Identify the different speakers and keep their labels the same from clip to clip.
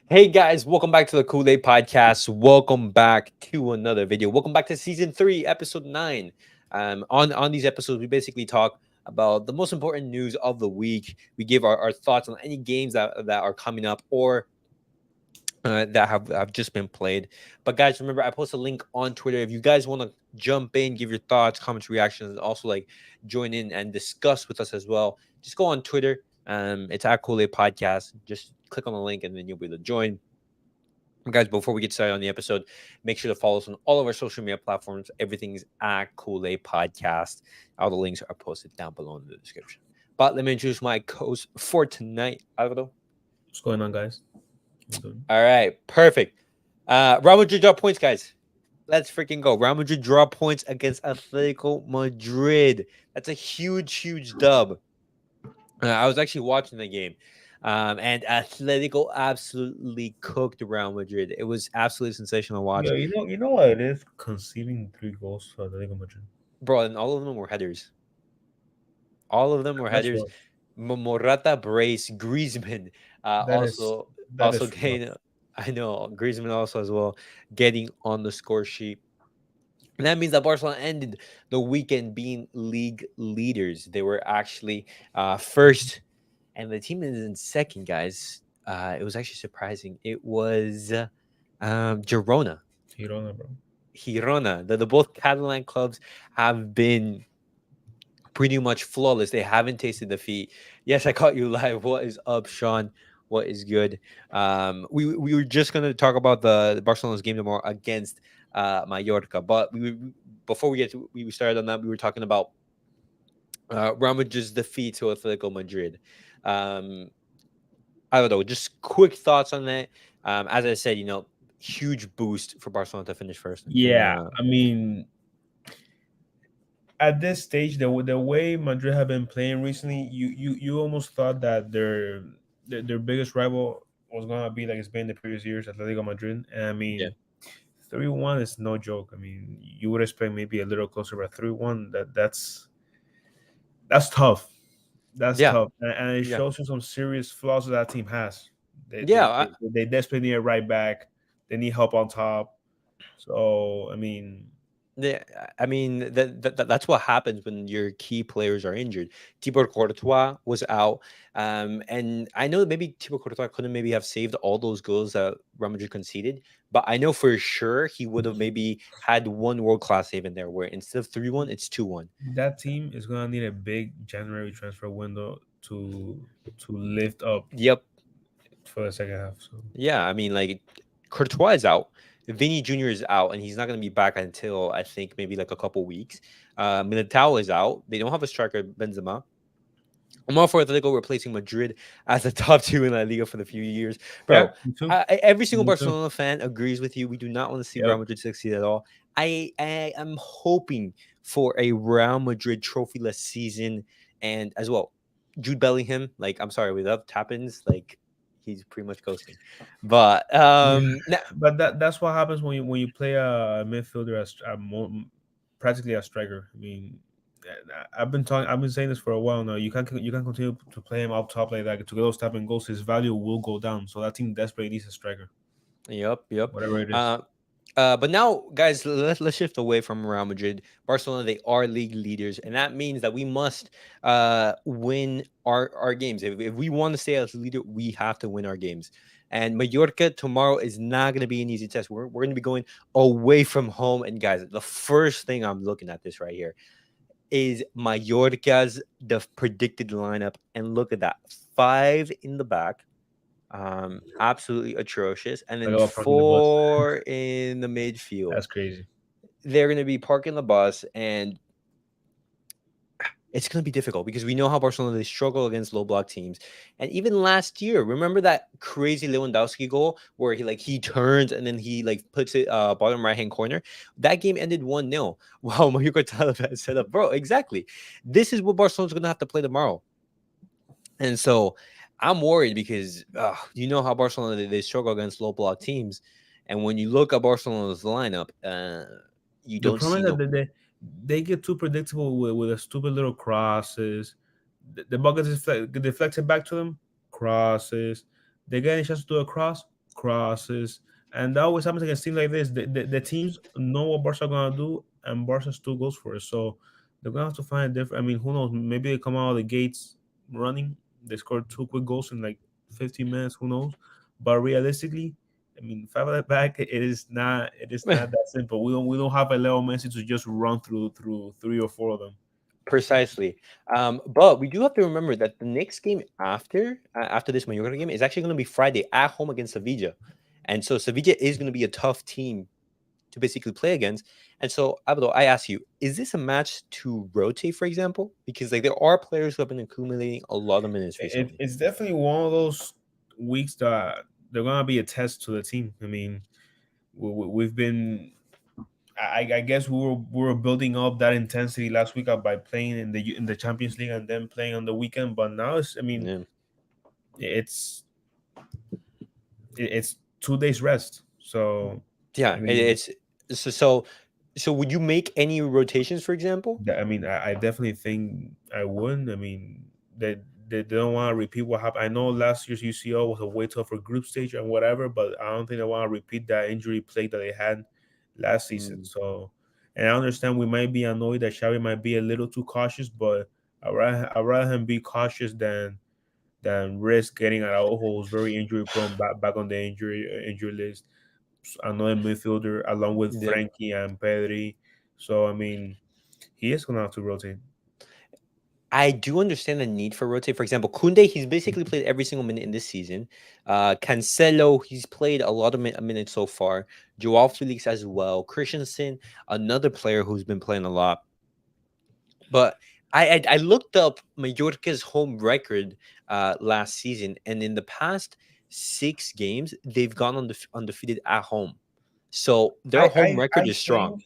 Speaker 1: Hey guys, welcome back to the Kool-Aid Podcast. Welcome back to another video. Welcome back to season 3, episode 9. On these episodes, we basically talk about the most important news of the week. We give our thoughts on any games that are coming up or that have just been played. But guys, remember I post a link on Twitter. If you guys want to jump in, give your thoughts, comments, reactions, and also like join in and discuss with us as well, just go on Twitter. It's at Kool-Aid Podcast. Just click on the link and then you'll be able to join. Guys, before we get started on the episode, make sure to follow us on all of our social media platforms. Everything's at Kool-Aid Podcast. All the links are posted down below in the description. But let me introduce my co-host for tonight, Alvaro.
Speaker 2: What's going on, guys? How you doing?
Speaker 1: All right, perfect. Real Madrid draw points, guys. Let's freaking go. Real Madrid draw points against Atletico Madrid. That's a huge, huge dub. I was actually watching the game. And Atletico absolutely cooked Real Madrid. It was absolutely sensational to watch.
Speaker 2: Yeah, you know what it is? Conceding 3 goals for the Liga Madrid.
Speaker 1: Bro, and all of them were headers. All of them were
Speaker 2: That's
Speaker 1: headers.
Speaker 2: rough.
Speaker 1: Morata brace, Griezmann
Speaker 2: That is that
Speaker 1: also
Speaker 2: is rough.
Speaker 1: getting I know Griezmann also as well getting on the score sheet. And that means that Barcelona ended the weekend being league leaders. They were actually first, and the team is in second, guys. It was actually surprising. It was Girona.
Speaker 2: Girona, bro.
Speaker 1: Girona. The both Catalan clubs have been pretty much flawless. They haven't tasted defeat. Yes, I caught you live. What is up, Sean? What is good? We were just gonna talk about the Barcelona's game tomorrow against Mallorca, but before we started on that, we were talking about Real Madrid's defeat to Atletico Madrid. Um, I don't know. Just quick thoughts on that. As I said, huge boost for Barcelona to finish first. And
Speaker 2: Yeah, I mean, at this stage, the way Madrid have been playing recently, you almost thought that their biggest rival was gonna be like it's been the previous years, Atletico Madrid. And I
Speaker 1: yeah,
Speaker 2: mean, 3-1 is no joke. I mean, you would expect maybe a little closer, but 3-1 that's tough. That's
Speaker 1: yeah,
Speaker 2: tough, and it
Speaker 1: yeah,
Speaker 2: shows you some serious flaws that team has. They they,
Speaker 1: yeah.
Speaker 2: they, they desperately need a right back. They need help on top. So I mean,
Speaker 1: Yeah, I mean that's what happens when your key players are injured. Thibaut Courtois was out, and I know that maybe Thibaut Courtois couldn't maybe have saved all those goals that Real Madrid conceded, but I know for sure he would have maybe had one world class save in there where instead of 3-1, it's 2-1.
Speaker 2: that team is gonna need a big January transfer window to lift up
Speaker 1: Yep.
Speaker 2: for the second half. So
Speaker 1: Yeah, I mean like Courtois is out. Vinny Jr. is out, and he's not going to be back until I think maybe like a couple weeks. Militao is out. They don't have a striker, Benzema. I'm all for Atletico replacing Madrid as the top two in La Liga for the few years,
Speaker 2: yeah,
Speaker 1: bro.
Speaker 2: me too.
Speaker 1: Every single
Speaker 2: Me too.
Speaker 1: Barcelona fan agrees with you. We do not want to see Real
Speaker 2: Yep.
Speaker 1: Madrid succeed at all. I am hoping for a Real Madrid trophyless season, and as well, Jude Bellingham. Like, I'm sorry, we love Tappins. Like, he's pretty much ghosting. But
Speaker 2: Yeah, but that's what happens when you play a midfielder as practically a striker. I mean, I've been saying this for a while now. You can continue to play him up top like that to get those tapping goals. His value will go down. So that team desperately needs a striker,
Speaker 1: yep.
Speaker 2: whatever it is.
Speaker 1: Uh, but now, guys, let's shift away from Real Madrid. Barcelona, they are league leaders, and that means that we must win our games. If we want to stay as leader, we have to win our games. And Mallorca tomorrow is not going to be an easy test. We're going to be going away from home. And guys, the first thing I'm looking at this right here is Mallorca's the predicted lineup, and look at that, 5 in the back, absolutely atrocious, and
Speaker 2: Like
Speaker 1: then
Speaker 2: all parking the bus.
Speaker 1: 4 in the midfield.
Speaker 2: That's crazy.
Speaker 1: They're going to be parking the bus, and it's going to be difficult because we know how Barcelona they struggle against low block teams. And even last year, remember that crazy Lewandowski goal where he turns and then he like puts it bottom right hand corner. That game ended 1-0. Wow, Mayuko Talabot set up, bro. Exactly. This is what Barcelona's going to have to play tomorrow. And so I'm worried because you know how Barcelona they struggle against low block teams. And when you look at Barcelona's lineup, you
Speaker 2: The
Speaker 1: don't
Speaker 2: problem
Speaker 1: see
Speaker 2: is that
Speaker 1: no.
Speaker 2: they get too predictable with the stupid little crosses. The ball gets deflected back to them. Crosses. They get any chance to do a cross. crosses, and that always happens against teams like this. The teams know what Barca are gonna do, and Barca still goes for it. So they're gonna have to find a different. I mean, who knows? Maybe they come out of the gates running. They scored two quick goals in like 15 minutes. Who knows? But realistically, I mean, five at the back, it is not. It is not that simple. We don't have a Leo Messi to just run through three or four of them.
Speaker 1: Precisely. But we do have to remember that the next game after this Mallorca game is actually going to be Friday at home against Sevilla, and so Sevilla is going to be a tough team to basically play against. And so, Abdo, I ask you, is this a match to rotate, for example? Because like there are players who have been accumulating a lot of minutes recently.
Speaker 2: It's definitely one of those weeks that they're gonna be a test to the team. I mean, we've been. I guess we were building up that intensity last week by playing in the Champions League and then playing on the weekend. But now it's. I mean,
Speaker 1: Yeah,
Speaker 2: it's it's 2 days rest. So
Speaker 1: yeah.
Speaker 2: I mean,
Speaker 1: So would you make any rotations, for example?
Speaker 2: I definitely think I wouldn't. I mean, they don't want to repeat what happened. I know last year's UCL was a way tougher group stage and whatever, but I don't think they want to repeat that injury plague that they had last season.
Speaker 1: Mm,
Speaker 2: So, and I understand we might be annoyed that Xavi might be a little too cautious, but I'd rather him be cautious than risk getting Araujo, who's very injury prone, back on the injury list. Another midfielder along with
Speaker 1: yeah.
Speaker 2: Frankie and Pedri. So I mean, he is gonna have to rotate.
Speaker 1: I do understand the need for rotate. For example, Kunde, he's basically played every single minute in this season. Cancelo, he's played a lot of minutes so far. Joao Felix as well. Christensen, another player who's been playing a lot. But I looked up Mallorca's home record last season, and in the past 6 games, they've gone undefeated at home. So their home record
Speaker 2: I
Speaker 1: is strong.
Speaker 2: think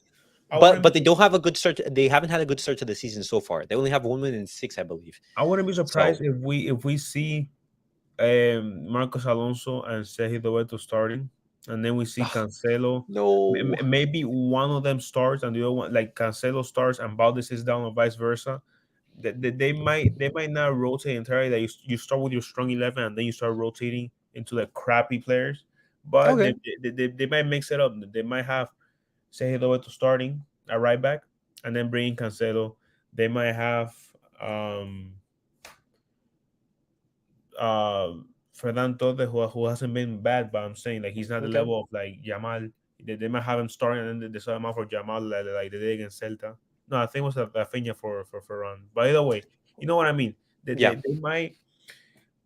Speaker 2: I
Speaker 1: But
Speaker 2: wouldn't
Speaker 1: they don't have a good start. They haven't had a good start to the season so far. They only have 1 win in 6, I believe.
Speaker 2: I wouldn't be surprised
Speaker 1: So
Speaker 2: if we see Marcos Alonso and Sergio Roberto starting, and then we see Cancelo.
Speaker 1: no.
Speaker 2: Maybe one of them starts and the other one, like Cancelo starts and Valdez is down, or vice versa. They might not rotate entirely. That you start with your strong 11 and then you start rotating into the crappy players, but
Speaker 1: Okay.
Speaker 2: they might mix it up. They might have Sergio Roberto starting at right back and then bringing Cancelo. They might have um uh Ferran Torres, who hasn't been bad, but I'm saying like he's not the
Speaker 1: Okay.
Speaker 2: level of like Jamal. They might have him starting and then they start him out for Jamal like they did against Celta. No, I think it was a Rafinha for Ferran. But either way, you know what I mean. They,
Speaker 1: Yeah.
Speaker 2: they, they might.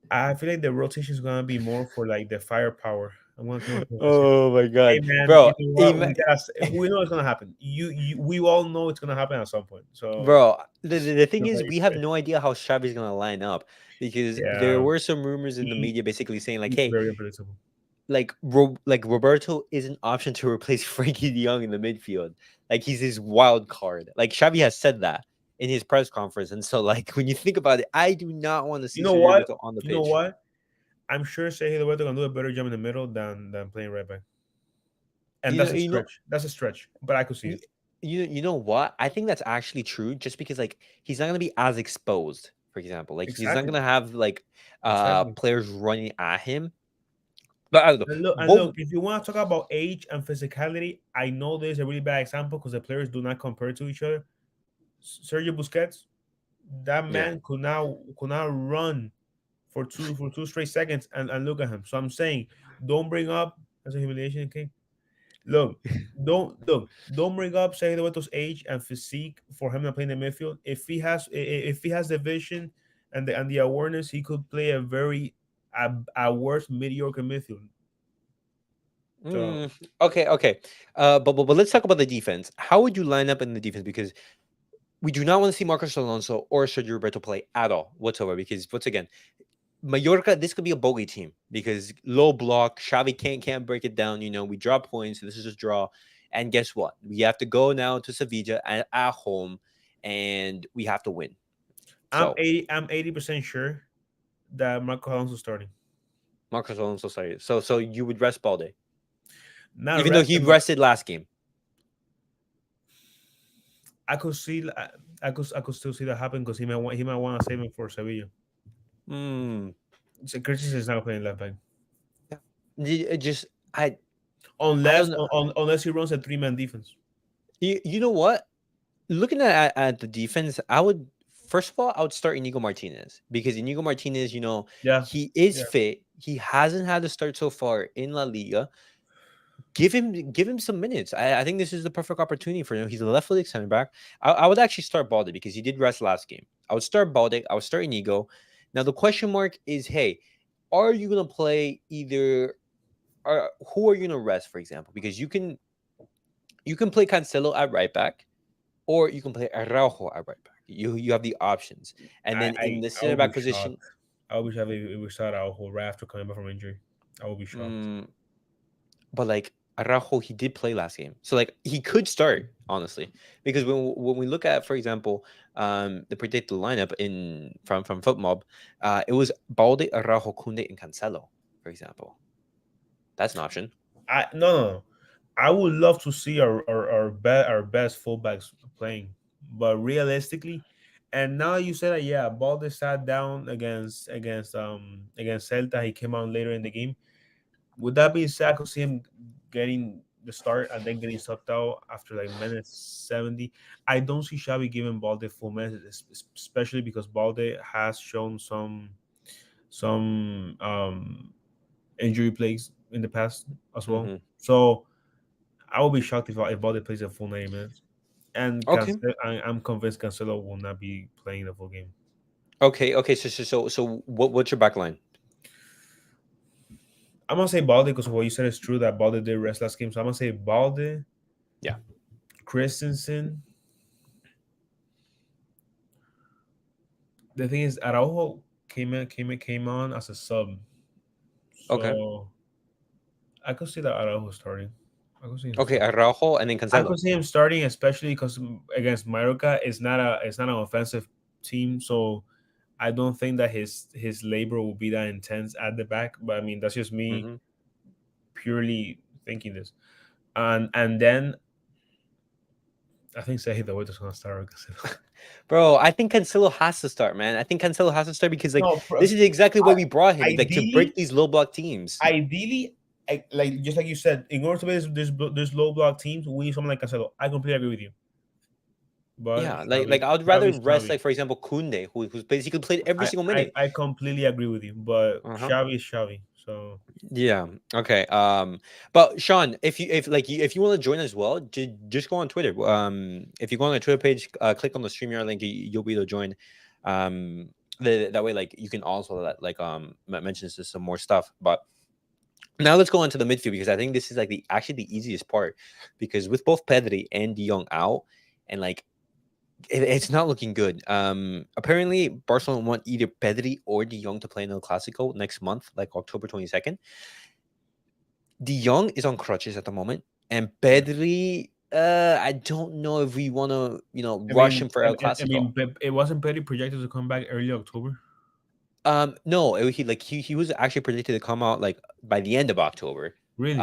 Speaker 2: I feel like the rotation is gonna be more for like the firepower. I'm gonna come up with this.
Speaker 1: Oh my
Speaker 2: Hey
Speaker 1: god,
Speaker 2: man,
Speaker 1: bro.
Speaker 2: you know what?
Speaker 1: Ima-
Speaker 2: We know it's gonna happen. We all know it's gonna happen at some point. So
Speaker 1: Bro, the thing
Speaker 2: don't
Speaker 1: is,
Speaker 2: let you
Speaker 1: we have
Speaker 2: say.
Speaker 1: no idea how Xavi's gonna line up because there
Speaker 2: Yeah,
Speaker 1: were some rumors in the
Speaker 2: he,
Speaker 1: media basically saying like,
Speaker 2: he's
Speaker 1: "Hey,
Speaker 2: very unpredictable.
Speaker 1: like Roberto is an option to replace Frankie De Jong in the midfield. Like he's his wild card. Like Xavi has said that in his press conference, and so like when you think about it, I do not want to
Speaker 2: You
Speaker 1: see
Speaker 2: know
Speaker 1: Sergio
Speaker 2: what?
Speaker 1: Roberto on the
Speaker 2: You know
Speaker 1: pitch.
Speaker 2: what? I'm sure Sergio Roberto can do a better job in the middle than playing right back. And
Speaker 1: You
Speaker 2: that's
Speaker 1: know,
Speaker 2: a
Speaker 1: you know,
Speaker 2: stretch. That's a stretch, but I could see
Speaker 1: you,
Speaker 2: it.
Speaker 1: you know what? I think that's actually true. Just because like he's not gonna be as exposed. For example, like he's not
Speaker 2: Exactly.
Speaker 1: gonna have like
Speaker 2: Exactly.
Speaker 1: players running at him. But I don't know.
Speaker 2: And look, if you want to talk about age and physicality, I know there's a really bad example because the players do not compare to each other. Sergio Busquets, that
Speaker 1: Yeah.
Speaker 2: man could not run for two straight seconds and look at him. So I'm saying, don't bring up as a humiliation, okay? Look, don't bring up Sergio Roberto's age and physique for him to play in the midfield. If he has the vision and the awareness, he could play a very at worst mediocre midfield. So
Speaker 1: Mm, okay, okay. But let's talk about the defense. How would you line up in the defense? Because we do not want to see Marcos Alonso or Sergio Roberto play at all whatsoever. Because once again, Mallorca, this could be a bogey team because low block, Xavi can't break it down. You know, we draw points. So this is just draw. And guess what? We have to go now to Sevilla at home, and we have to win.
Speaker 2: I'm
Speaker 1: So
Speaker 2: 80% sure that Marco Alonso starting.
Speaker 1: Marcos Alonso, sorry. So you would rest Balde,
Speaker 2: Not
Speaker 1: even though
Speaker 2: rest
Speaker 1: he
Speaker 2: him, but
Speaker 1: rested last game.
Speaker 2: I could see I could still see that happen because he might want to save him for Sevilla.
Speaker 1: Hmm.
Speaker 2: So Christensen is not playing left back.
Speaker 1: Yeah. Just I
Speaker 2: unless
Speaker 1: don't know.
Speaker 2: unless he runs a 3-man defense.
Speaker 1: You know what? Looking at the defense, I would first of all I would start Inigo Martinez because Inigo Martinez,
Speaker 2: Yeah,
Speaker 1: he is
Speaker 2: yeah.
Speaker 1: fit. He hasn't had a start so far in La Liga. Give him some minutes. I think this is the perfect opportunity for him. He's a left-footed center back. I would actually start Balde because he did rest last game. I would start Balde. I would start Inigo. Now the question mark is, hey, are you gonna play either? Who are you gonna rest, for example? Because you can play Cancelo at right back, or you can play Araujo at right back. You have the options, and then in the
Speaker 2: I
Speaker 1: center
Speaker 2: will be
Speaker 1: back position,
Speaker 2: shocked. I will be shocked if we start Araujo right after coming back from injury. I will be shocked.
Speaker 1: mm, but like Araujo, he did play last game, so like he could start honestly. Because when we look at, for example, the predicted lineup in from FootMob, it was Balde, Araujo, Kunde, and Cancelo, for example. That's an option.
Speaker 2: I no no no. I would love to see our best fullbacks playing, but realistically, and now you said that yeah, Balde sat down against Celta. He came out later in the game. Would that be sad? I could see him getting the start and then getting subbed out after like minute 70. I don't see Xavi giving Balde full minutes, especially because Balde has shown some injury plays in the past as well.
Speaker 1: Hmm.
Speaker 2: So I will be shocked if Balde plays a full 90 minutes. And
Speaker 1: Okay.
Speaker 2: I'm convinced Cancelo will not be playing the full game.
Speaker 1: Okay. So what's your back line?
Speaker 2: I'm gonna say Balde because what you said is true that Balde did rest last game. So I'm gonna say Balde,
Speaker 1: Yeah.
Speaker 2: Christensen. The thing is, Araujo came on as a sub,
Speaker 1: Okay.
Speaker 2: so I could see that Araujo starting. I could see him
Speaker 1: Okay.
Speaker 2: starting.
Speaker 1: Araujo and then
Speaker 2: I
Speaker 1: Cancelo.
Speaker 2: could see him starting, especially because against Mallorca, it's not an offensive team, so I don't think that his labor will be that intense at the back. But I mean, that's just me
Speaker 1: Hmm.
Speaker 2: purely thinking this. And then I think Sahid the is gonna start with Cancelo.
Speaker 1: Bro, I think Cancelo has to start, man. I think Cancelo has to start because like
Speaker 2: No,
Speaker 1: this is exactly why we brought him, like to break
Speaker 2: ideally,
Speaker 1: these low block teams.
Speaker 2: ideally, like just like you said, in order to be this low block teams, we need someone like Cancelo. I completely agree with you. But
Speaker 1: Yeah, like I would rather
Speaker 2: Xavi's
Speaker 1: rest
Speaker 2: Xavi.
Speaker 1: like for example Kunde, who's basically played every single minute.
Speaker 2: I completely agree with you. But
Speaker 1: Uh-huh.
Speaker 2: Xavi is Xavi. So
Speaker 1: Yeah. Okay. But Sean, if you want to join as well, just go on Twitter. If you go on the Twitter page, click on the StreamYard link, you'll be able to join. That way, like you can also mention some more stuff. But now let's go on to the midfield because I think this is like the easiest part because with both Pedri and De Jong out and like it's not looking good. Apparently Barcelona want either Pedri or De Jong to play in El Clasico next month, like October 22nd. De Jong is on crutches at the moment, and
Speaker 2: yeah.
Speaker 1: Pedri, I don't know if we want to, rush him for El
Speaker 2: I
Speaker 1: Clasico.
Speaker 2: mean, it wasn't Petty projected to come back early October.
Speaker 1: No, he was actually predicted to come out like by the end of October,
Speaker 2: Really?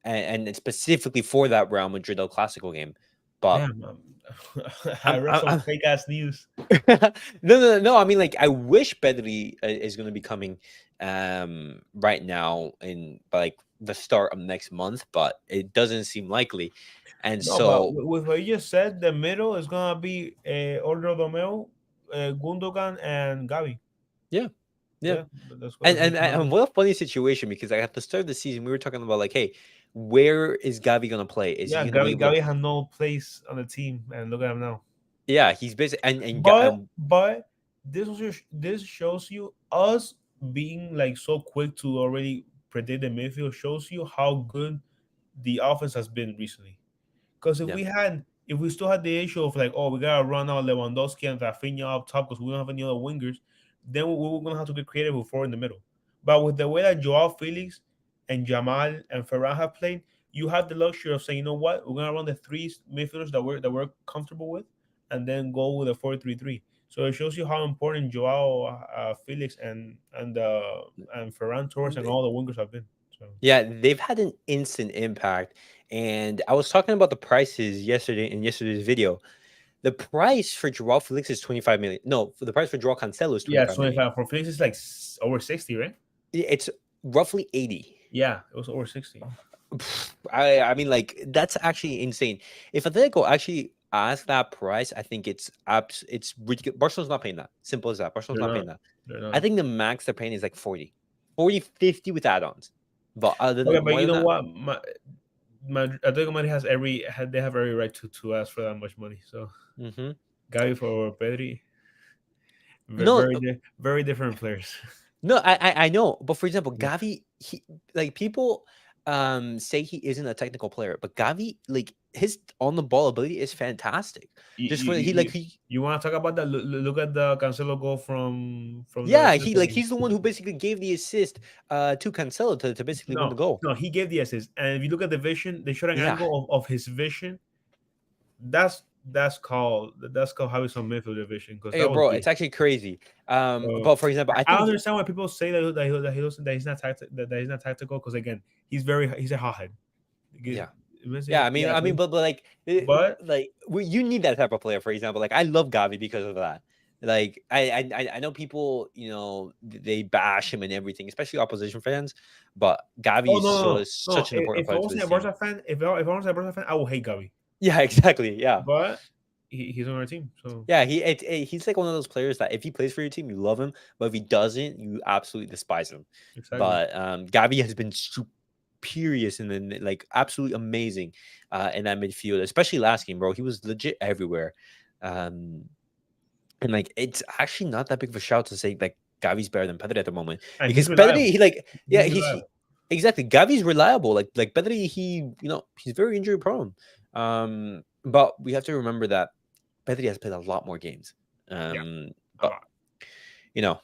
Speaker 1: and specifically for that Real Madrid El Clasico game. But
Speaker 2: Damn. I
Speaker 1: I'm,
Speaker 2: read
Speaker 1: I'm,
Speaker 2: some
Speaker 1: I'm
Speaker 2: fake ass news.
Speaker 1: no. I mean, like, I wish Pedri is going to be coming, right now in by like the start of next month, but it doesn't seem likely, and
Speaker 2: No, but
Speaker 1: so
Speaker 2: with what you just said, the middle is gonna be Older Domeo, Gundogan, and Gavi.
Speaker 1: yeah, yeah.
Speaker 2: Yeah,
Speaker 1: And
Speaker 2: that's
Speaker 1: and
Speaker 2: what's gonna
Speaker 1: and
Speaker 2: be.
Speaker 1: what a funny situation because like at the start of the season we were talking about like, hey, where is Gavi gonna play? Is he
Speaker 2: Yeah,
Speaker 1: gonna be able to?
Speaker 2: Gavi had no place on the team, and look at him now.
Speaker 1: Yeah, he's basically and
Speaker 2: But this shows you us being like so quick to already predict the midfield shows you how good the offense has been recently. Because
Speaker 1: yeah,
Speaker 2: if we still had the issue of like, oh, we gotta run out Lewandowski and Rafinha up top because we don't have any other wingers, then we were gonna have to get creative with four in the middle. But with the way that Joao Felix and Jamal and Ferran have played, you have the luxury of saying, you know what, we're gonna run the three midfielders that we're comfortable with, and then go with a 4-3-3. So it shows you how important Joao Felix and Ferran Torres and all the wingers have been. So
Speaker 1: yeah. They've had an instant impact, and I was talking about the prices yesterday in yesterday's video. The price for Joao Felix is 25 million. No, for the price for Joao Cancelo is
Speaker 2: yeah,
Speaker 1: 25 million.
Speaker 2: 25 for Felix is like over 60, right?
Speaker 1: It's roughly 80.
Speaker 2: Yeah, it was over 60.
Speaker 1: I mean, like that's actually insane. If Atletico actually ask that price, I think it's ridiculous. Barcelona's not paying that. Simple as that. Barcelona's
Speaker 2: They're
Speaker 1: not paying
Speaker 2: not.
Speaker 1: that.
Speaker 2: They're
Speaker 1: I
Speaker 2: not.
Speaker 1: think the max they're paying is like 40, 40, 50 with add-ons. But other
Speaker 2: Okay,
Speaker 1: than
Speaker 2: but
Speaker 1: more
Speaker 2: you
Speaker 1: than
Speaker 2: know
Speaker 1: that,
Speaker 2: what? Atletico Madrid has they have every right to ask for that much money. So
Speaker 1: hmm
Speaker 2: Gavi for Pedri,
Speaker 1: no,
Speaker 2: very different players.
Speaker 1: no, I know. But for example,
Speaker 2: Yeah.
Speaker 1: Gavi, he like people say he isn't a technical player, but Gavi, like his on the ball ability is fantastic.
Speaker 2: You,
Speaker 1: Just
Speaker 2: you,
Speaker 1: for
Speaker 2: you,
Speaker 1: he like
Speaker 2: you
Speaker 1: he
Speaker 2: you want to talk about that? Look at the Cancelo goal from the
Speaker 1: yeah,
Speaker 2: assist.
Speaker 1: he like he's the one who basically gave the assist to Cancelo to basically win the goal.
Speaker 2: No, he gave the assist. And if you look at the vision, they showed an
Speaker 1: Yeah.
Speaker 2: angle of his vision. That's called having some midfield vision because
Speaker 1: Hey,
Speaker 2: that was
Speaker 1: bro, it's
Speaker 2: beautiful.
Speaker 1: actually crazy.
Speaker 2: So
Speaker 1: But for example, I
Speaker 2: I
Speaker 1: think
Speaker 2: understand why people say that he's not that he's not tactical because again he's a hothead.
Speaker 1: yeah. Yeah,
Speaker 2: Yeah,
Speaker 1: but
Speaker 2: but
Speaker 1: you need that type of player. For example, like I love Gavi because of that. Like I know people, they bash him and everything, especially opposition fans. But Gavi
Speaker 2: oh
Speaker 1: is
Speaker 2: no no no no.
Speaker 1: such an important
Speaker 2: If I
Speaker 1: player to
Speaker 2: wasn't a
Speaker 1: this team.
Speaker 2: Barca fan, if I wasn't a Barca fan, I would hate Gavi.
Speaker 1: Yeah, exactly. Yeah,
Speaker 2: But he's on our team, so
Speaker 1: yeah. He's like one of those players that if he plays for your team, you love him, but if he doesn't, you absolutely despise him.
Speaker 2: exactly.
Speaker 1: But Gavi has been superior and then like absolutely amazing in that midfield, especially last game, bro. He was legit everywhere. Um, And like it's actually not that big of a shout to say like Gavi's better than Pedri at the moment
Speaker 2: And
Speaker 1: because
Speaker 2: he's reliable.
Speaker 1: Pedri, he like yeah
Speaker 2: He's reliable.
Speaker 1: exactly Gavi's reliable like Pedri he's very injury prone. But we have to remember that Pedri has played a lot more games.
Speaker 2: Yeah, a
Speaker 1: But
Speaker 2: lot.
Speaker 1: you know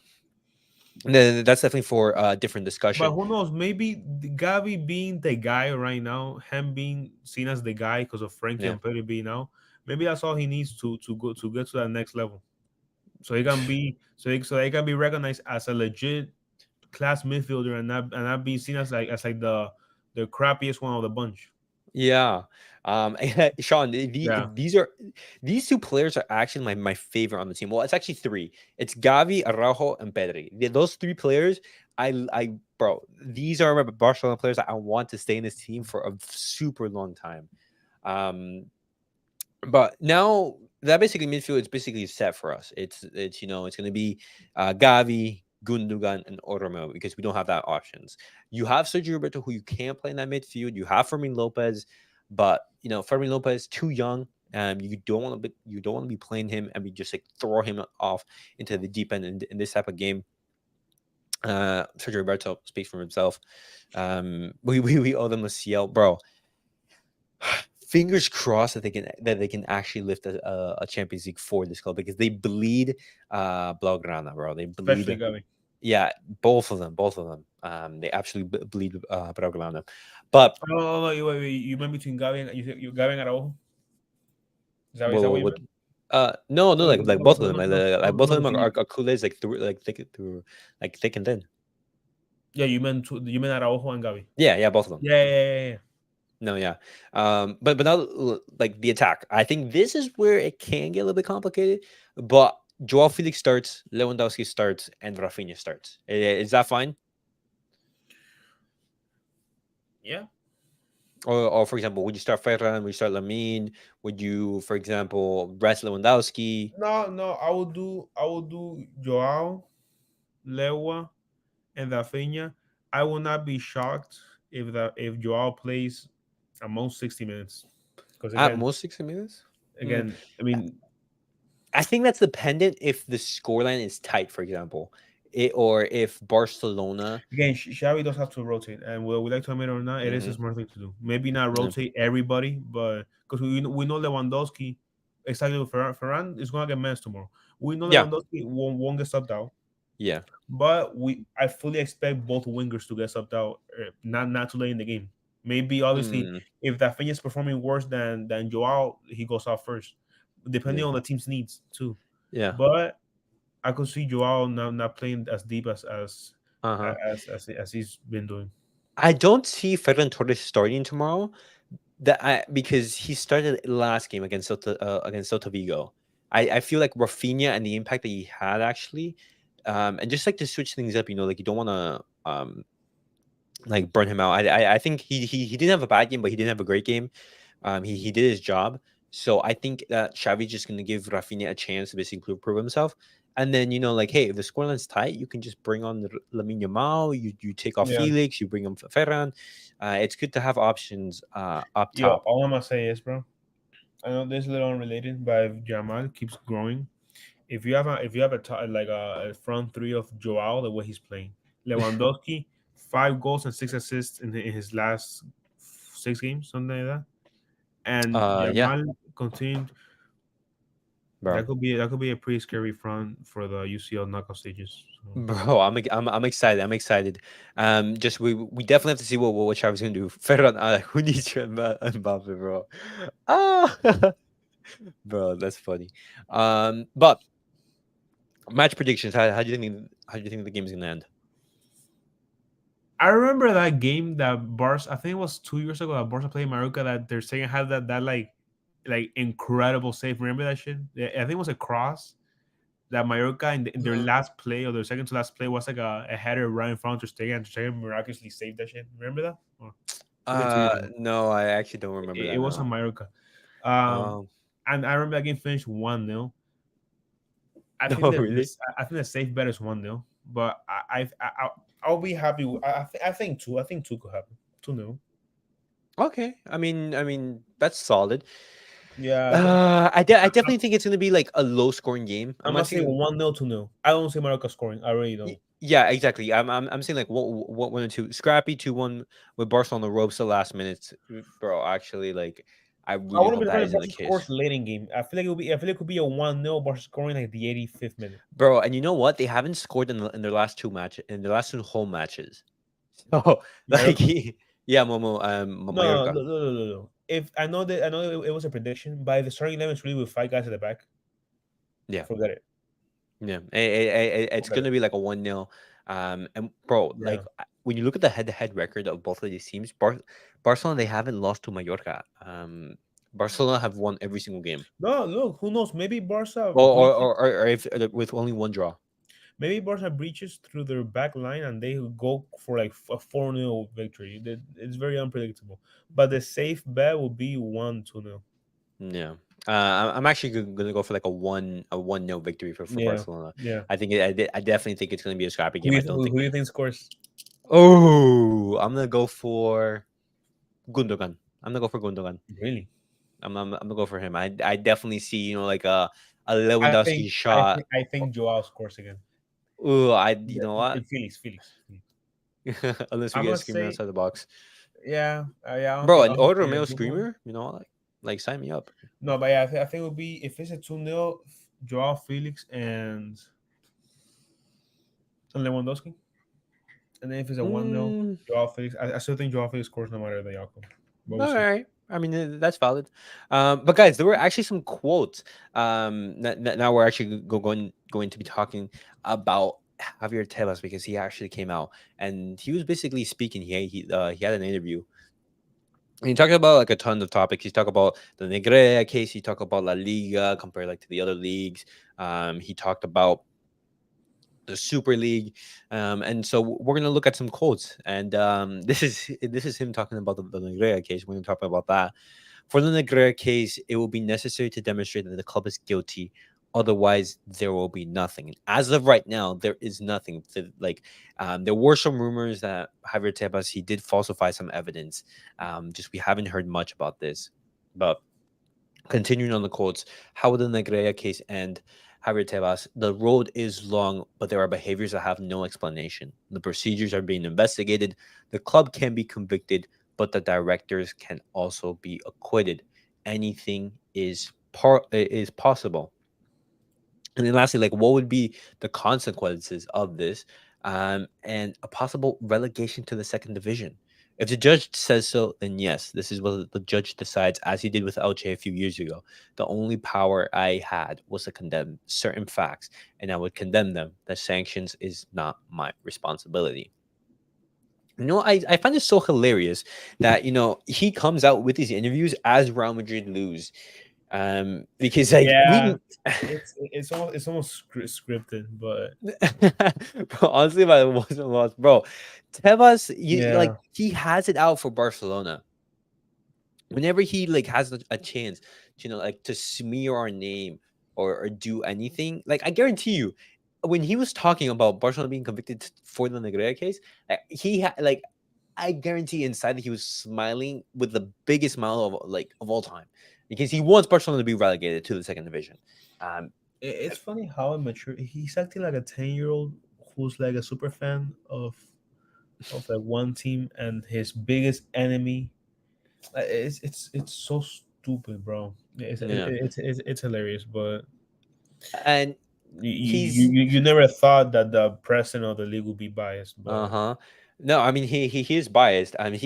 Speaker 1: that's definitely for a different
Speaker 2: But
Speaker 1: discussion.
Speaker 2: who knows? Maybe Gavi being the guy right now, him being seen as the guy because of Frankie
Speaker 1: Yeah.
Speaker 2: and Pedri being out, maybe that's all he needs to get to that next level. So he can be so he can be recognized as a legit class midfielder and not be seen as like the crappiest one of the bunch.
Speaker 1: Yeah. Sean,
Speaker 2: Yeah.
Speaker 1: these two players are actually my favorite on the team. Well, it's actually three. It's Gavi, Araujo, and Pedri. Those three players, bro, these are my Barcelona players that I want to stay in this team for a super long time. Um, but now that basically midfield is basically set for us. It's gonna be Gavi, Gundogan, and Oromel because we don't have that options. You have Sergio Roberto who you can't play in that midfield. You have Fermin Lopez, but Fermin Lopez too young. You don't want to be playing him and be just like throw him off into the deep end in this type of game. Sergio Roberto speaks for himself. We owe them a CL, bro. Fingers crossed that they can actually lift a Champions League for this club because they bleed Blaugrana, bro. They
Speaker 2: Especially
Speaker 1: bleed,
Speaker 2: Gavi.
Speaker 1: yeah, both of them. They absolutely bleed Blaugrana. But
Speaker 2: Oh, you meant between Gavi and you Gavi and Araujo? Is that what
Speaker 1: what,
Speaker 2: you
Speaker 1: what
Speaker 2: meant?
Speaker 1: no, no, like both of them, like both of
Speaker 2: No,
Speaker 1: them are Kool-Aids like through like thick and thin.
Speaker 2: yeah, you meant Araujo and Gavi.
Speaker 1: Yeah, both of them.
Speaker 2: Yeah.
Speaker 1: No, yeah. But now like the attack, I think this is where it can get a little bit complicated. But Joao Felix starts, Lewandowski starts, and Rafinha starts. Is that fine?
Speaker 2: Yeah.
Speaker 1: Or for example, would you start Ferran? Would you start Lamine? Would you, for example, rest Lewandowski?
Speaker 2: No, I will do Joao, Lewa, and Rafinha. I will not be shocked if Joao plays among 60 minutes. Because
Speaker 1: At
Speaker 2: again,
Speaker 1: most 60 minutes? Hmm.
Speaker 2: again, I mean,
Speaker 1: I think that's dependent if the scoreline is tight, for example, or if Barcelona.
Speaker 2: again, Xavi does have to rotate, and whether we like to admit it or not, it is a
Speaker 1: Mhm,
Speaker 2: smart thing to do. Maybe not
Speaker 1: mm,
Speaker 2: rotate everybody, but because we know Lewandowski, exactly with Ferran is going to get messed tomorrow. We know
Speaker 1: yeah,
Speaker 2: Lewandowski won't get subbed out,
Speaker 1: yeah.
Speaker 2: but I fully expect both wingers to get subbed out, not too late in the game. Maybe obviously
Speaker 1: Mm,
Speaker 2: if Rafinha is performing worse than Joao, he goes out first, depending
Speaker 1: yeah,
Speaker 2: on the team's needs too.
Speaker 1: yeah.
Speaker 2: But I could see Joao not playing as deep
Speaker 1: Uh-huh.
Speaker 2: as he's been doing.
Speaker 1: I don't see Ferran Torres starting tomorrow. Because he started last game against Celta Vigo. I feel like Rafinha and the impact that he had actually, and just like to switch things up. Like you don't want to like burn him out. I think he didn't have a bad game, but he didn't have a great game. He did his job. So I think that Xavi's just gonna give Rafinha a chance to basically prove himself. And then like, hey, if the scoreline's tight, you can just bring on Lamine Yamal. You take off
Speaker 2: Yeah.
Speaker 1: Felix. You bring on Ferran. It's good to have options up
Speaker 2: Yo,
Speaker 1: top.
Speaker 2: all I'm gonna say is, bro. I know this is a little unrelated, but if Jamal keeps growing, if you have a front three of Joao, the way he's playing, Lewandowski, 5 goals and 6 assists in his last 6 games, something like that, and
Speaker 1: Yeah,
Speaker 2: Jamal continued.
Speaker 1: bro.
Speaker 2: That could be a pretty scary front for the UCL knockout stages. So.
Speaker 1: Bro, I'm excited. I'm excited. Just we definitely have to see what Xavi's gonna do. Ferran, who needs your Mbappe, bro? Ah, bro, that's funny. But match predictions. How do you think the game is gonna end?
Speaker 2: I remember that game that Barca. I think it was 2 years ago that Barca played Mallorca. That they're saying had that like incredible save. Remember that shit? Yeah, I think it was a cross that Mallorca in their last play or their second to last play was like a header right in front of Ter Stegen, and Ter Stegen miraculously saved that shit. Remember that? Or was it 2 years ago?
Speaker 1: No, I actually don't remember
Speaker 2: It
Speaker 1: that
Speaker 2: was on
Speaker 1: now.
Speaker 2: Mallorca. Um,
Speaker 1: Um,
Speaker 2: and I remember that game finished 1-0. I think
Speaker 1: no,
Speaker 2: that
Speaker 1: really.
Speaker 2: I think the safe bet is 1-0, but I'll be happy. I think two. I think two could happen. 2-0.
Speaker 1: Okay, I mean that's solid.
Speaker 2: Yeah,
Speaker 1: I definitely think it's gonna be like a low scoring game. I'm
Speaker 2: I'm
Speaker 1: not
Speaker 2: not saying
Speaker 1: saying
Speaker 2: 1-0, 2-0. I don't see Mallorca scoring. I really don't.
Speaker 1: Yeah, exactly. I'm saying like what 1 or 2 scrappy 2-1 with Barcelona on the ropes the last minutes, bro. Actually, like I
Speaker 2: I
Speaker 1: really
Speaker 2: wouldn't
Speaker 1: hope
Speaker 2: be
Speaker 1: that
Speaker 2: surprised if
Speaker 1: isn't the
Speaker 2: Barca scores
Speaker 1: case,
Speaker 2: late in game. I feel like it could be a 1-0 Barca scoring like the 85th minute.
Speaker 1: bro. And you know what? They haven't scored in their last two matches in their last two home matches. So like,
Speaker 2: Mallorca?
Speaker 1: yeah,
Speaker 2: No,
Speaker 1: Mallorca.
Speaker 2: no, no, no, no, no. If I know it was a prediction, but if the starting 11 is really with 5 guys at the back,
Speaker 1: Yeah,
Speaker 2: forget it.
Speaker 1: yeah. It's
Speaker 2: Forget
Speaker 1: gonna
Speaker 2: it.
Speaker 1: be like a 1-0. And bro,
Speaker 2: Yeah.
Speaker 1: like when you look at the head-to-head record of both of these teams, Barcelona, they haven't lost to Mallorca. Barcelona have won every single game.
Speaker 2: No, look, who knows?
Speaker 1: Or if with only one draw.
Speaker 2: Maybe Barca breaches through their back line and they go for like a 4-0 victory. It's very unpredictable. But the safe bet will be 1-2-0.
Speaker 1: Yeah. I'm actually gonna go for like a 1-0 victory for
Speaker 2: Yeah.
Speaker 1: Barcelona.
Speaker 2: Yeah.
Speaker 1: I definitely think it's gonna be a scrappy
Speaker 2: Who
Speaker 1: game.
Speaker 2: you
Speaker 1: I
Speaker 2: th-
Speaker 1: don't
Speaker 2: who,
Speaker 1: think.
Speaker 2: who you think scores?
Speaker 1: Oh, I'm gonna go for Gundogan. I'm gonna go for Gundogan.
Speaker 2: Really?
Speaker 1: I'm gonna go for him. I definitely see like a
Speaker 2: I think
Speaker 1: Lewandowski
Speaker 2: I
Speaker 1: shot.
Speaker 2: think I think Joao scores again.
Speaker 1: Oh, you know
Speaker 2: In
Speaker 1: what?
Speaker 2: Felix.
Speaker 1: Unless we
Speaker 2: I
Speaker 1: get a
Speaker 2: must
Speaker 1: screamer
Speaker 2: say,
Speaker 1: outside the box,
Speaker 2: yeah.
Speaker 1: bro.
Speaker 2: I
Speaker 1: An
Speaker 2: don't
Speaker 1: Order
Speaker 2: think
Speaker 1: Romeo
Speaker 2: there's a good one.
Speaker 1: screamer. Like sign me up.
Speaker 2: No, but yeah, I think it would be if it's a 2-0, Joao Felix and Lewandowski. And then if it's a 1-0,
Speaker 1: Mm,
Speaker 2: Joao Felix. I still think Joao Felix scores no matter the outcome. But we'll
Speaker 1: all
Speaker 2: see.
Speaker 1: right. I mean, that's valid. But guys, there were actually some quotes. Now we're actually going to be talking about Javier Tebas because he actually came out and he was basically speaking. He had an interview and he talked about like a ton of topics. He talked about the Negrea case. He talked about La Liga compared like to the other leagues. He talked about the Super League, and so we're gonna look at some quotes. And this is him talking about the Negrea case. We're gonna talk about that. For the Negrea case, it will be necessary to demonstrate that the club is guilty. Otherwise, there will be nothing. And as of right now, there is nothing. There were some rumors that Javier Tebas he did falsify some evidence. Just we haven't heard much about this. But continuing on the quotes, how will the Negrea case end? Javier Tebas, the road is long, but there are behaviors that have no explanation. The procedures are being investigated. The club can be convicted, but the directors can also be acquitted. Anything is possible. And then lastly, like what would be the consequences of this, and a possible relegation to the second division? If the judge says so, then yes, this is what the judge decides, as he did with LJ a few years ago. The only power I had was to condemn certain facts, and I would condemn them. The sanctions is not my responsibility. I find it so hilarious that he comes out with these interviews as Real Madrid lose. Because like
Speaker 2: Yeah,
Speaker 1: we
Speaker 2: it's almost scripted, but
Speaker 1: bro, honestly, if I wasn't lost, bro, Tebas, like
Speaker 2: yeah,
Speaker 1: he has it out for Barcelona. Whenever he like has a chance to like to smear our name or do anything, like I guarantee you, when he was talking about Barcelona being convicted for the Negreira case, like he had like I guarantee inside that he was smiling with the biggest smile of all time because he wants Barcelona to be relegated to the second division. Um,
Speaker 2: it's funny how immature he's acting like a 10-year-old who's like a super fan of like one team and his biggest enemy. It's so stupid, bro.
Speaker 1: yeah,
Speaker 2: It's hilarious, but
Speaker 1: and he's
Speaker 2: you never thought that the president of the league would be biased, but
Speaker 1: uh-huh. No, I mean he is biased. I mean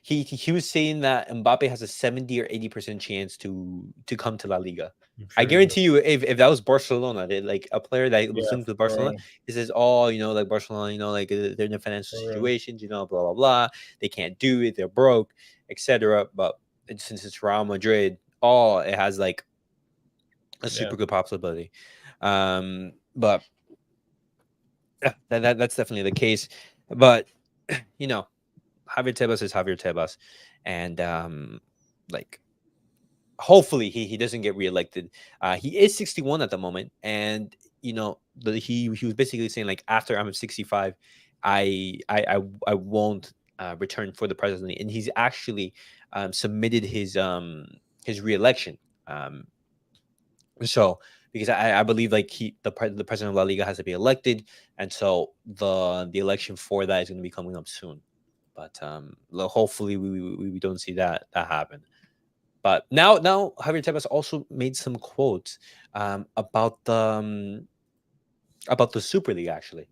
Speaker 1: he was saying that Mbappe has a 70 or 80% chance to come to La Liga.
Speaker 2: I'm
Speaker 1: I
Speaker 2: sure he will.
Speaker 1: guarantee you if that was Barcelona, like a player that was
Speaker 2: Yeah,
Speaker 1: linked with
Speaker 2: for
Speaker 1: Barcelona,
Speaker 2: real,
Speaker 1: he says, "Oh, like Barcelona, like they're in a financial
Speaker 2: for real.
Speaker 1: situations, blah blah blah. They can't do it. They're broke, etc." But since it's Real Madrid, it has like a
Speaker 2: Yeah,
Speaker 1: super good possibility. But yeah, that's definitely the case. But you know, Javier Tebas is Javier Tebas, and like hopefully he doesn't get reelected. He is 61 at the moment, and he was basically saying like after I'm 65, I won't return for the presidency, and he's actually submitted his reelection. Um, so because I believe like the president of La Liga has to be elected, and so the election for that is going to be coming up soon. But hopefully we don't see that happen. But now Javier Tebas also made some quotes about the Super League actually.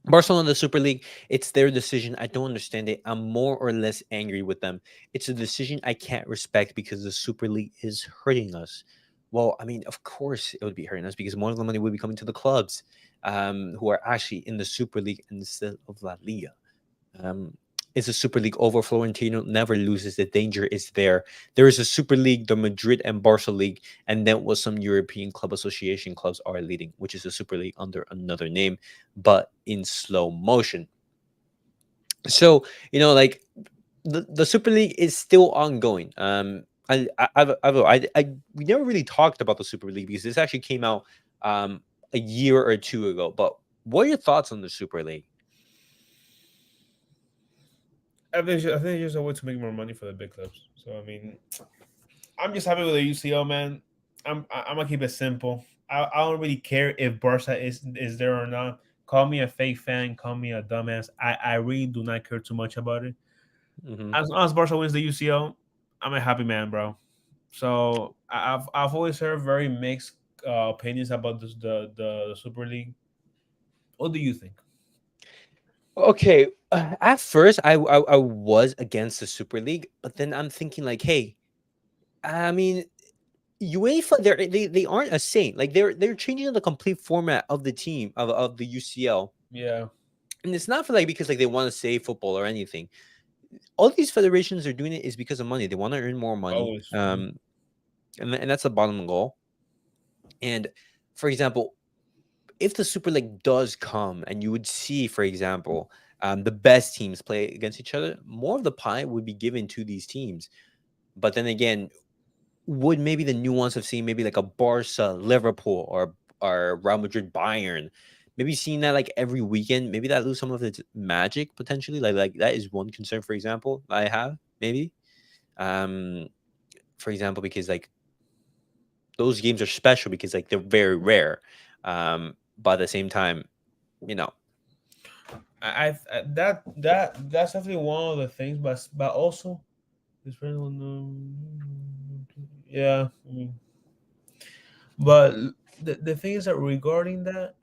Speaker 1: Barcelona, the Super League, it's their decision. I don't understand it. I'm more or less angry with them. It's a decision I can't respect because the Super League is hurting us. Well, I mean, of course it would be hurting us because more of the money would be coming to the clubs who are actually in the Super League instead of La Liga. Um, it's a Super League over. Florentino never loses. The danger is there. There is a Super League, the Madrid and Barca League, and then what some European Club Association clubs are leading, which is a Super League under another name, but in slow motion. So like the Super League is still ongoing. We never really talked about the Super League because this actually came out a year or two ago. But what are your thoughts on the Super League?
Speaker 2: I think it's just a way to make more money for the big clubs. So I mean, I'm just happy with the UCL, man. I'm gonna keep it simple. I don't really care if Barca is there or not. Call me a fake fan, call me a dumbass. I really do not care too much about it.
Speaker 1: Hmm.
Speaker 2: As long as Barca wins the UCL, I'm a happy man, bro. So I've always heard very mixed opinions about the Super League. What do you think?
Speaker 1: Okay, at first I was against the Super League, but then I'm thinking like, hey, I mean, UEFA they aren't a saint. Like they're changing the complete format of the team of the UCL,
Speaker 2: Yeah,
Speaker 1: and it's not for like because like they want to save football or anything. All these federations are doing it is because of money. They want to earn more money,
Speaker 2: always.
Speaker 1: and that's the bottom goal. And for example, if the Super League does come, and you would see, for example, the best teams play against each other, more of the pie would be given to these teams. But then again, would maybe the nuance of seeing maybe like a Barca, Liverpool, or Real Madrid, Bayern, maybe seeing that like every weekend, maybe that lose some of its magic potentially. Like that is one concern, for example, I have maybe. Um, for example, because like those games are special because like they're very rare. But at the same time, you know,
Speaker 2: That's definitely one of the things, but also it's really yeah. I mean, but the thing is that regarding that,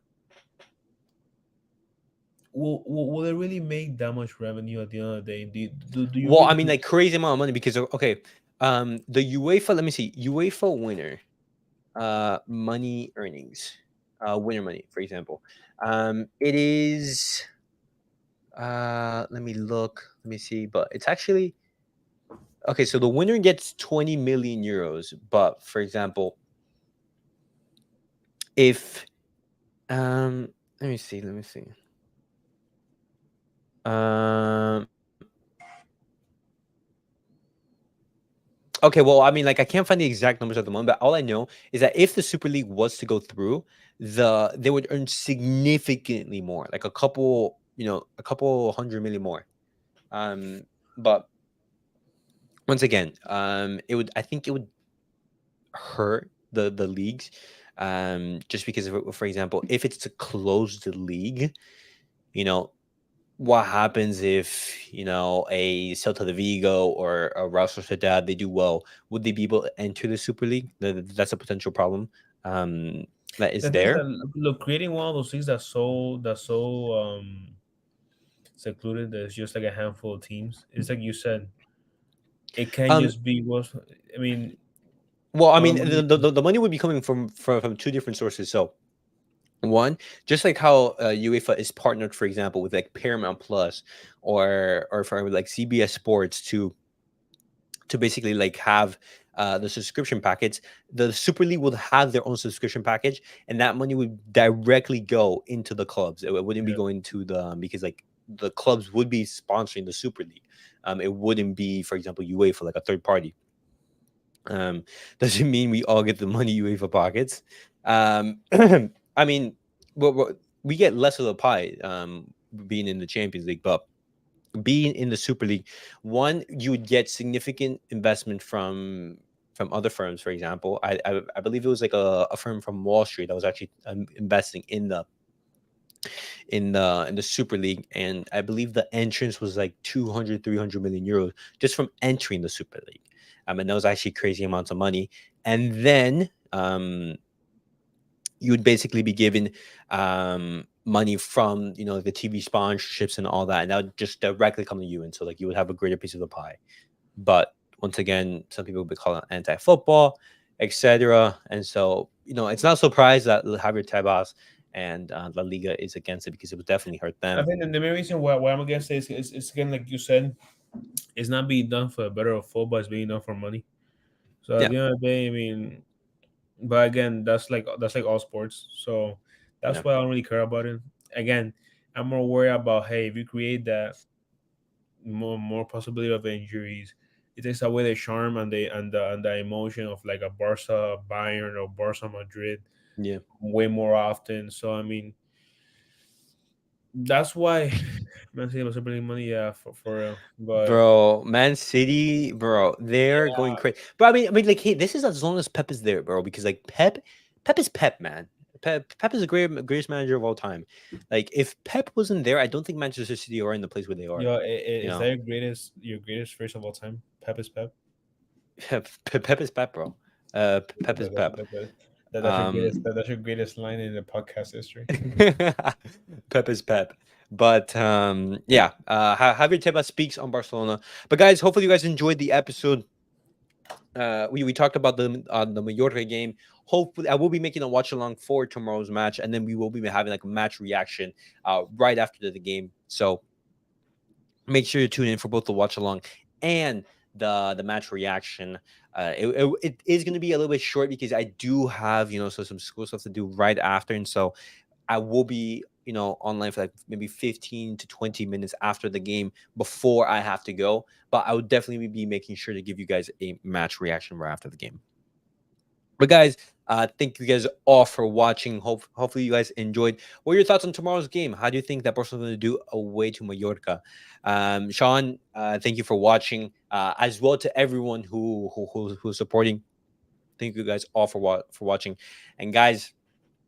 Speaker 2: will it really make that much revenue at the end of the day? Do you
Speaker 1: well, I
Speaker 2: really?
Speaker 1: mean, like crazy amount of money because okay, the UEFA. Let me see, UEFA winner, money earnings, winner money, for example, it is. Let me look. Let me see, but it's actually Okay, so the winner gets 20 million euros. But for example, if let me see, Um, okay, well, I mean, like I can't find the exact numbers at the moment, but all I know is that if the Super League was to go through, they would earn significantly more, like a couple, a couple 100 million more. Um, but once again, I think it would hurt the leagues, just because of, for example, if it's to close the league, you know, what happens if a Celta de Vigo or a Real Sociedad, they do well? Would they be able to enter the Super League? That's a potential problem, um, that is
Speaker 2: The thing is
Speaker 1: there.
Speaker 2: that look, creating one of those things that's so secluded, there's just like a handful of teams. It's like you said, it can
Speaker 1: Um,
Speaker 2: just be what I mean.
Speaker 1: well, I
Speaker 2: All the
Speaker 1: mean,
Speaker 2: money.
Speaker 1: the money would be coming from two different sources. So one, just like how UEFA is partnered, for example, with like Paramount Plus or for like CBS Sports to basically like have the subscription packets. The Super League would have their own subscription package, and that money would directly go into the clubs. It wouldn't be
Speaker 2: Yeah.
Speaker 1: going to because like the clubs would be sponsoring the Super League. It wouldn't be, for example, UEFA, like a third party. Um, doesn't mean we all get the money UEFA pockets. I mean, we get less of the pie, being in the Champions League, but being in the Super League, one, you would get significant investment from other firms. For example, I believe it was like a firm from Wall Street that was actually investing in the Super League, and I believe the entrance was like 200, 300 million euros just from entering the Super League. And that was actually crazy amounts of money. And then you would basically be given money from the TV sponsorships and all that, and that would just directly come to you, and so like you would have a greater piece of the pie. But once again, some people would be calling it anti-football, etc. And so it's not a surprise that Javier Tebas and La Liga is against it, because it would definitely hurt
Speaker 2: I
Speaker 1: them.
Speaker 2: think the main reason why I'm against it is it's again like you said, it's not being done for the better of football. It's being done for money. So at
Speaker 1: Yeah,
Speaker 2: the end of the day, I mean, but again, that's like all sports. So
Speaker 1: yeah,
Speaker 2: that's why I don't really care about it. Again, I'm more worried about, hey, if you create that, more possibility of injuries, it takes away the charm and the emotion of like a Barca Bayern or Barca Madrid
Speaker 1: yeah.
Speaker 2: way more often. So I mean, that's why Man City was bringing money, yeah, for real. But
Speaker 1: Bro, Man City, bro, they're going
Speaker 2: yeah,
Speaker 1: crazy. But I mean, like, hey, this is as long as Pep is there, bro. Because like Pep is Pep, man. Pep is the greatest manager of all time. Like, if Pep wasn't there, I don't think Manchester City are in the place where they are.
Speaker 2: yo,
Speaker 1: You
Speaker 2: is that
Speaker 1: know,
Speaker 2: your greatest phrase of all time? Pep is Pep.
Speaker 1: Pep is Pep, bro. Pep is
Speaker 2: That, that,
Speaker 1: Pep.
Speaker 2: that, that, that's your
Speaker 1: Um,
Speaker 2: greatest. That's your greatest line in the podcast history.
Speaker 1: Pep is Pep. But yeah, Javier Tebas speaks on Barcelona. But guys, hopefully you guys enjoyed the episode. We talked about the Mallorca game. Hopefully, I will be making a watch along for tomorrow's match, and then we will be having like a match reaction right after the game. So make sure you tune in for both the watch along and the match reaction. It is going to be a little bit short because I do have some school stuff to do right after, and so I will be online for like maybe 15 to 20 minutes after the game before I have to go. But I would definitely be making sure to give you guys a match reaction right after the game. But guys, thank you guys all for watching. Hopefully you guys enjoyed. What are your thoughts on tomorrow's game? How do you think that Barcelona going to do away to Mallorca? Sean, thank you for watching, as well to everyone who's supporting. Thank you guys all for watching. And guys,